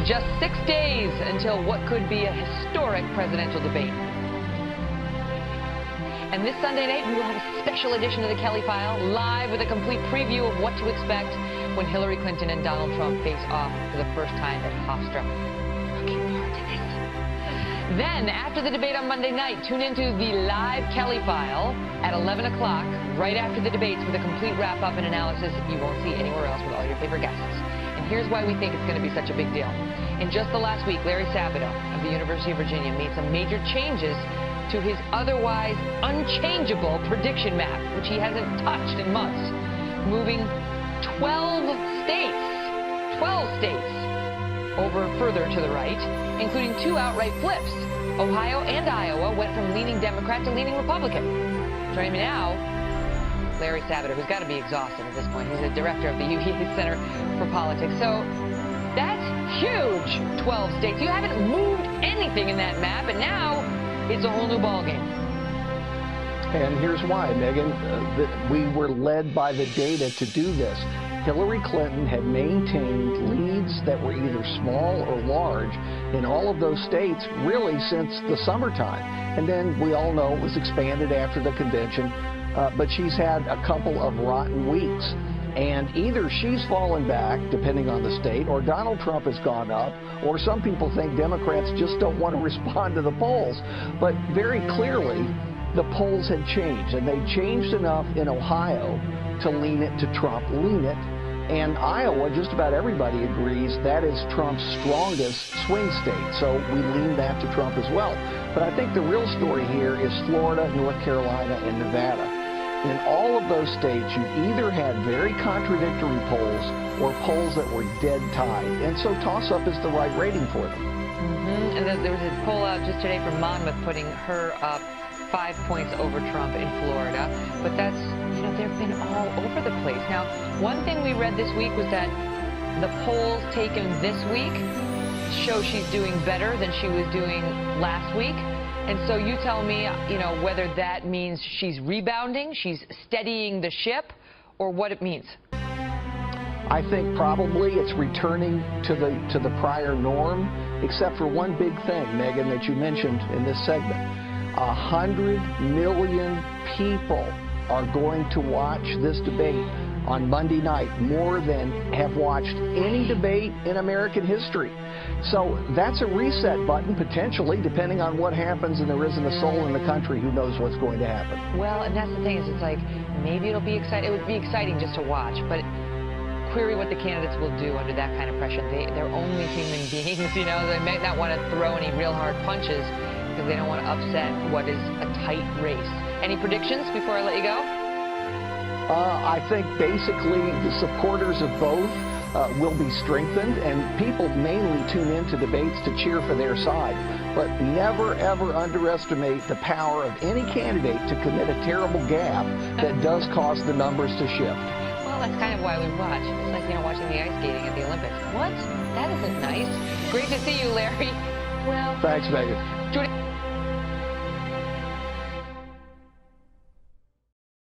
Just 6 days until what could be a historic presidential debate. And this Sunday night, we will have a special edition of the Kelly File, live with a complete preview of what to expect when Hillary Clinton and Donald Trump face off for the first time at Hofstra. Looking forward to this. Then, after the debate on Monday night, tune into the live Kelly File at 11 o'clock, right after the debates, with a complete wrap-up and analysis you won't see anywhere else with all your favorite guests. And here's why we think it's going to be such a big deal. In just the last week, Larry Sabato of the University of Virginia made some major changes to his otherwise unchangeable prediction map, which he hasn't touched in months, moving 12 states over further to the right, including 2 outright flips. Ohio and Iowa went from leaning Democrat to leaning Republican. Joining me now, Larry Sabato, who's got to be exhausted at this point. He's the director of the UVA Center for Politics. So that's huge, 12 states. You haven't moved anything in that map, and now it's a whole new ballgame. And here's why, Megan. We were led by the data to do this. Hillary Clinton had maintained leads that were either small or large in all of those states really since the summertime. And then we all know it was expanded after the convention, but she's had a couple of rotten weeks. And either she's fallen back, depending on the state, or Donald Trump has gone up, or some people think Democrats just don't want to respond to the polls. But very clearly, the polls had changed, and they changed enough in Ohio to lean it to Trump, and Iowa, just about everybody agrees that is Trump's strongest swing state, so we lean that to Trump as well. But I think the real story here is Florida, North Carolina, and Nevada. In all of those states, you either had very contradictory polls or polls that were dead tied, and so toss-up is the right rating for them. And there was a poll out just today from Monmouth putting her up 5 points over Trump in Florida, but that's, they've been all over the place. Now, one thing we read this week was that the polls taken this week show she's doing better than she was doing last week. And so you tell me, whether that means she's rebounding, she's steadying the ship, or what it means. I think probably it's returning to the prior norm, except for one big thing, Megan, that you mentioned in this segment. 100 million people are going to watch this debate on Monday night, more than have watched any debate in American history. So that's a reset button, potentially, depending on what happens, and there isn't a soul in the country who knows what's going to happen. Well, and that's the thing, is it's like, maybe it'll be exciting. It would be exciting just to watch, but query what the candidates will do under that kind of pressure. They're only human beings, They might not want to throw any real hard punches because they don't want to upset what is a tight race. Any predictions before I let you go? I think basically the supporters of both will be strengthened, and people mainly tune into debates to cheer for their side. But never, ever underestimate the power of any candidate to commit a terrible gaffe that does cause the numbers to shift. Well, that's kind of why we watch. It's like, watching the ice skating at the Olympics. What? That isn't nice. Great to see you, Larry. Well, thanks, Megan.